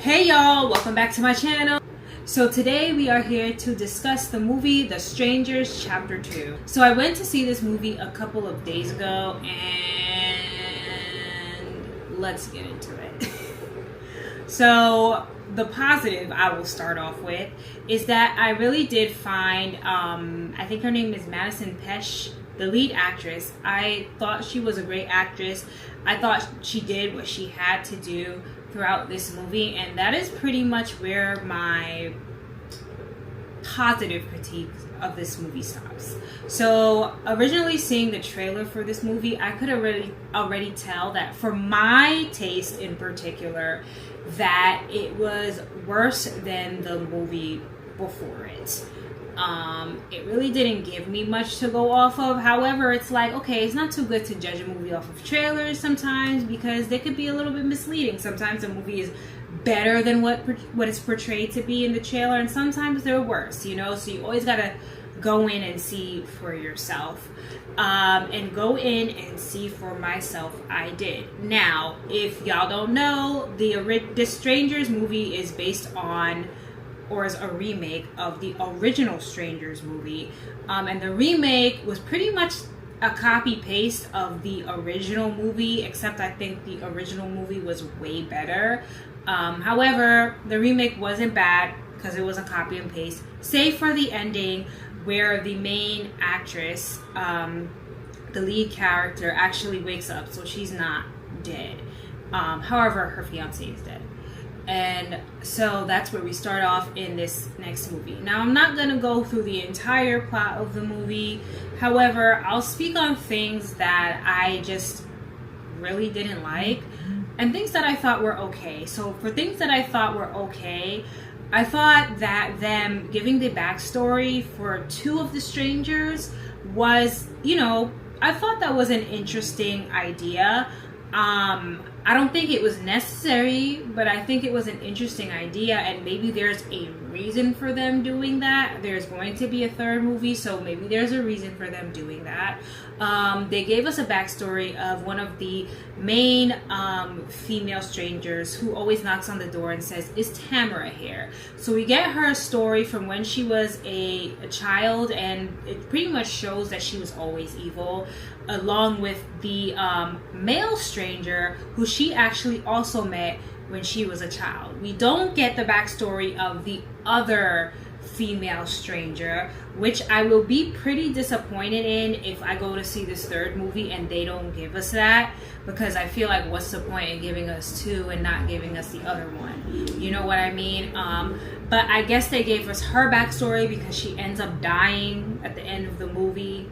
Hey y'all, welcome back to my channel. So today we are here to discuss the movie The Strangers Chapter 2. So I went to see this movie a couple of days ago and let's get into it. So the positive I will start off with is that I really did find, I think her name is Madison Pesch, the lead actress. I thought she was a great actress. I thought she did what she had to do throughout this movie, and that is pretty much where my positive critique of this movie stops. So originally seeing the trailer for this movie, I could already tell that for my taste in particular, that it was worse than the movie before it. It really didn't give me much to go off of. However, it's like, okay, it's not too good to judge a movie off of trailers sometimes because they could be a little bit misleading. Sometimes a movie is better than what it's portrayed to be in the trailer, and sometimes they're worse, you know? So you always gotta go in and see for yourself. And go in and see for myself, I did. Now, if y'all don't know, the Strangers movie is based on, or is a remake of the original Strangers movie. And the remake was pretty much a copy paste of the original movie, except I think the original movie was way better. However, the remake wasn't bad because it was a copy and paste, save for the ending where the main actress, the lead character, actually wakes up, so she's not dead. However, her fiance is dead. And so that's where we start off in this next movie. Now, I'm not going to go through the entire plot of the movie. However, I'll speak on things that I just really didn't like and things that I thought were okay. So for things that I thought were okay, I thought that them giving the backstory for two of the strangers was, you know, I thought that was an interesting idea. I don't think it was necessary, but I think it was an interesting idea, and maybe there's a reason for them doing that. There's going to be a third movie, so maybe there's a reason for them doing that. They gave us a backstory of one of the main female strangers who always knocks on the door and says, "Is Tamara here?" So we get her story from when she was a child, and it pretty much shows that she was always evil, along with the male stranger who she actually also met when she was a child. We don't get the backstory of the other female stranger, which I will be pretty disappointed in if I go to see this third movie and they don't give us that, because I feel like what's the point in giving us two and not giving us the other one? You know what I mean? But I guess they gave us her backstory because she ends up dying at the end of the movie.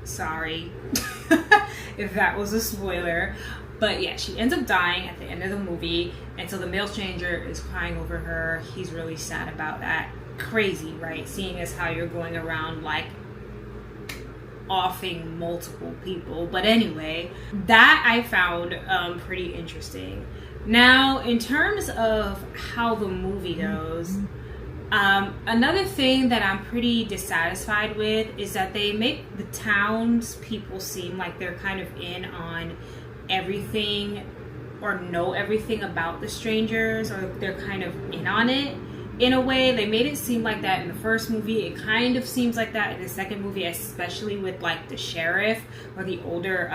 Sorry if that was a spoiler, but yeah, she ends up dying at the end of the movie, and so the male stranger is crying over her. He's really sad about that. Crazy, right? Seeing as how you're going around like offing multiple people. But anyway, that I found pretty interesting. Now, in terms of how the movie goes, another thing that I'm pretty dissatisfied with is that they make the townspeople seem like they're kind of in on everything or know everything about the strangers, or they're kind of in on it in a way. They made it seem like that in the first movie. It kind of seems like that in the second movie, especially with like the sheriff or the older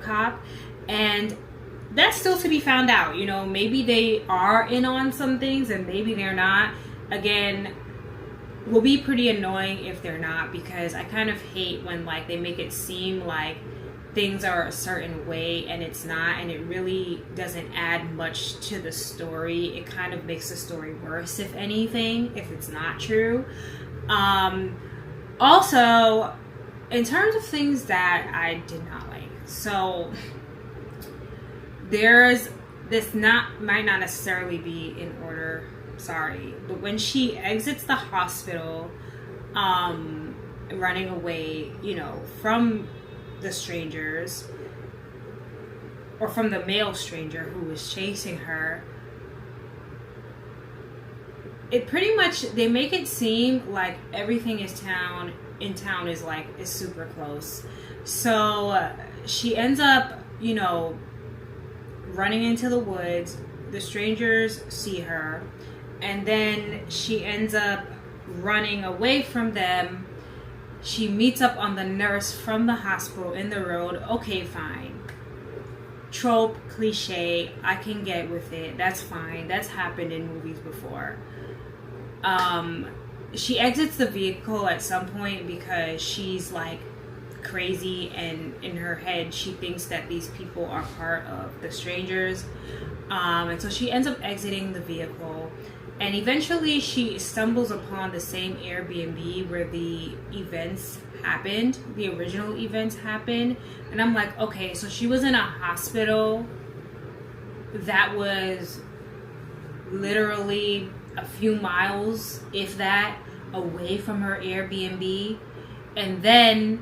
cop, and that's still to be found out. You know, maybe they are in on some things and maybe they're not. Again, will be pretty annoying if they're not, because I kind of hate when like they make it seem like things are a certain way and it's not, and it really doesn't add much to the story. It kind of makes the story worse, if anything, if it's not true. Also, in terms of things that I did not like, so there's this might not necessarily be in order, sorry, but when she exits the hospital, running away, you know, from the strangers, or from the male stranger who was chasing her, it pretty much, they make it seem like everything in town is super close. So she ends up, you know, running into the woods, the strangers see her, and then she ends up running away from them. She meets up on the nurse from the hospital in the road. Okay, fine. Trope, cliche, I can get with it. That's fine. That's happened in movies before. She exits the vehicle at some point because she's like crazy, and in her head she thinks that these people are part of the strangers. And so she ends up exiting the vehicle, and eventually she stumbles upon the same Airbnb where the events happened, the original events happened. And I'm like, okay, so she was in a hospital that was literally a few miles, if that, away from her Airbnb. And then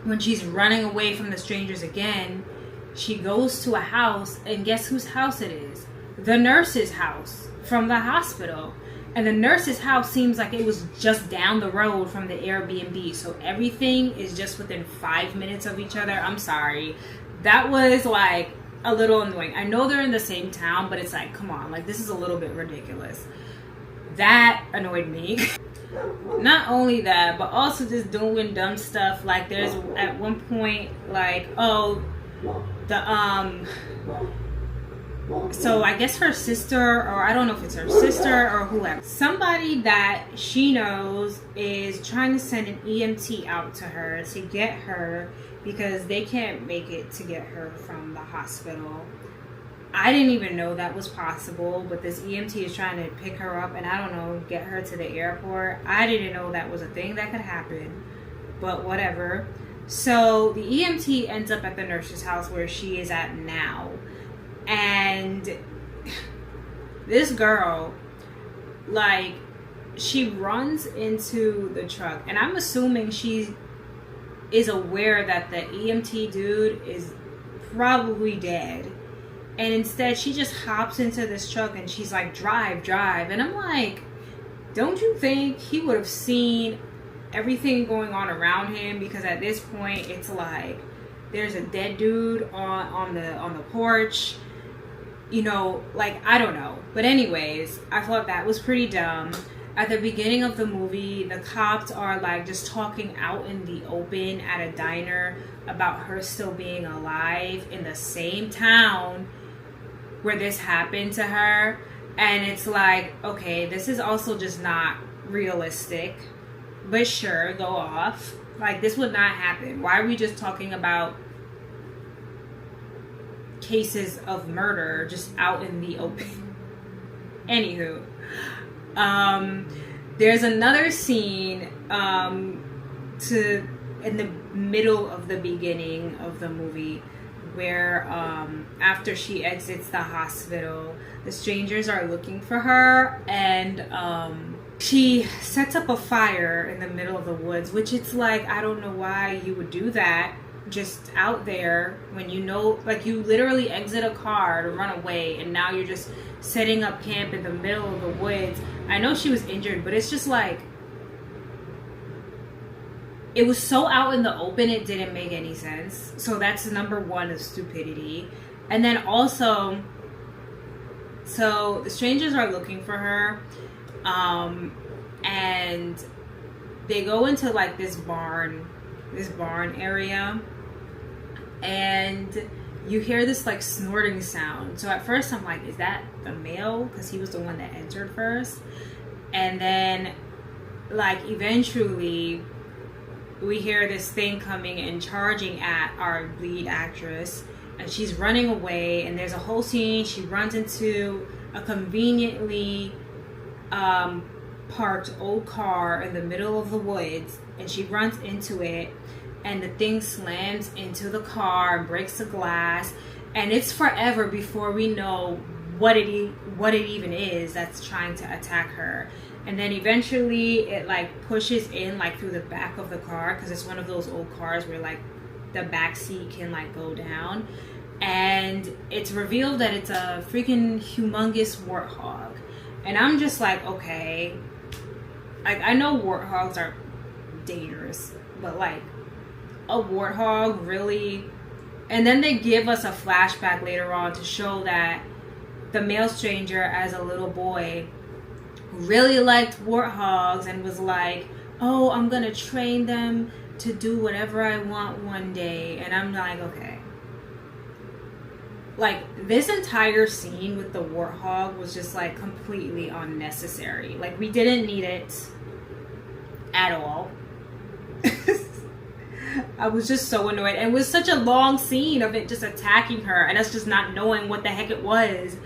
when she's running away from the strangers again, she goes to a house, and guess whose house it is? The nurse's house from the hospital. And the nurse's house seems like it was just down the road from the Airbnb. So everything is just within 5 minutes of each other. I'm sorry. That was like a little annoying. I know they're in the same town, but it's like, come on, like this is a little bit ridiculous. That annoyed me. Not only that, but also just doing dumb stuff. Like there's at one point like, oh, so I guess her sister, or I don't know if it's her sister or whoever, somebody that she knows is trying to send an EMT out to her to get her because they can't make it to get her from the hospital. I didn't even know that was possible, but this EMT is trying to pick her up and, I don't know, get her to the airport. I didn't know that was a thing that could happen, but whatever. So the EMT ends up at the nurse's house where she is at now. And this girl, like, she runs into the truck, and I'm assuming she is aware that the EMT dude is probably dead. And instead, she just hops into this truck and she's like, drive. And I'm like, don't you think he would have seen everything going on around him? Because at this point, it's like, there's a dead dude on the porch. You know, like, I don't know. But anyways, I thought that was pretty dumb. At the beginning of the movie, the cops are like just talking out in the open at a diner about her still being alive in the same town where this happened to her. And it's like, okay, this is also just not realistic. But sure, go off. Like, this would not happen. Why are we just talking about cases of murder just out in the open? Anywho, there's another scene in the middle of the beginning of the movie where after she exits the hospital, the strangers are looking for her, and she sets up a fire in the middle of the woods, which it's like, I don't know why you would do that just out there when you know, like, you literally exit a car to run away, and now you're just setting up camp in the middle of the woods. I know she was injured, but it's just like, it was so out in the open, it didn't make any sense. So that's number one of stupidity. And then also, so the strangers are looking for her, and they go into like this barn area, and you hear this like snorting sound. So at first I'm like, is that the male? Because he was the one that entered first. And then like eventually we hear this thing coming and charging at our lead actress, and she's running away, and there's a whole scene. She runs into a conveniently parked old car in the middle of the woods, and she runs into it, and the thing slams into the car and breaks the glass, and it's forever before we know what it even is that's trying to attack her. And then eventually it like pushes in like through the back of the car, because it's one of those old cars where like the back seat can like go down, and it's revealed that it's a freaking humongous warthog. And I'm just like, okay, I know warthogs are dangerous, but like a warthog, really? And then they give us a flashback later on to show that the male stranger as a little boy really liked warthogs and was like, oh, I'm gonna train them to do whatever I want one day. And I'm like, okay. Like, this entire scene with the warthog was just like completely unnecessary. Like, we didn't need it at all. I was just so annoyed. And it was such a long scene of it just attacking her and us just not knowing what the heck it was.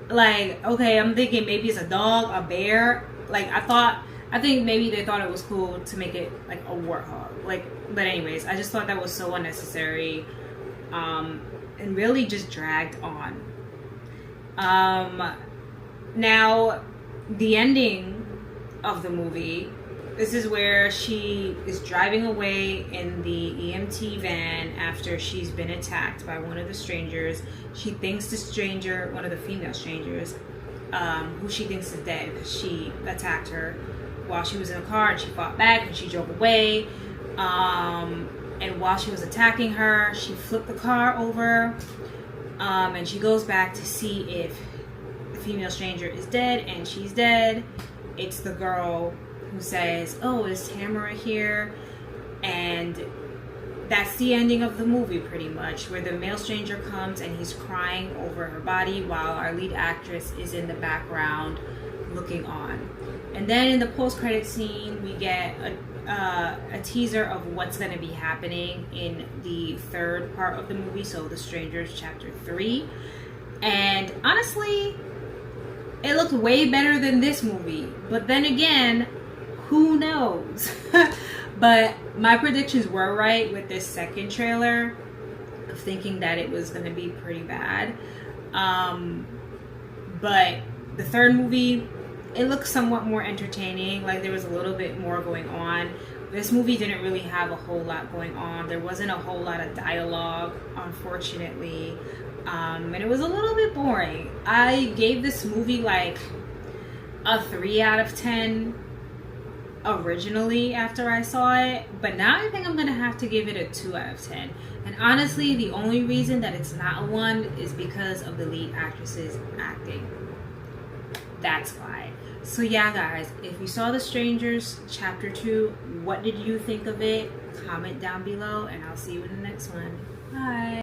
Like, okay, I'm thinking maybe it's a dog, a bear. Like, I think maybe they thought it was cool to make it like a warthog. Like, but anyways, I just thought that was so unnecessary. And really just dragged on. Now, the ending of the movie, this is where she is driving away in the EMT van after she's been attacked by one of the strangers. She thinks the stranger, one of the female strangers, who she thinks is dead, she attacked her while she was in a car, and she fought back and she drove away. And while she was attacking her, she flipped the car over, and she goes back to see if the female stranger is dead, and she's dead. It's the girl who says, oh, is Tamara here? And that's the ending of the movie, pretty much, where the male stranger comes and he's crying over her body while our lead actress is in the background looking on. And then in the post-credit scene, we get a teaser of what's going to be happening in the third part of the movie, so The Strangers Chapter 3. And honestly, it looked way better than this movie. But then again, who knows? But my predictions were right with this second trailer of thinking that it was going to be pretty bad. But the third movie, it looked somewhat more entertaining. Like, there was a little bit more going on. This movie didn't really have a whole lot going on. There wasn't a whole lot of dialogue, unfortunately. And it was a little bit boring. I gave this movie like a 3 out of 10 originally after I saw it. But now I think I'm going to have to give it a 2 out of 10. And honestly, the only reason that it's not a 1 is because of the lead actress's acting. That's why. So yeah, guys, if you saw The Strangers Chapter 2, what did you think of it? Comment down below, and I'll see you in the next one. Bye.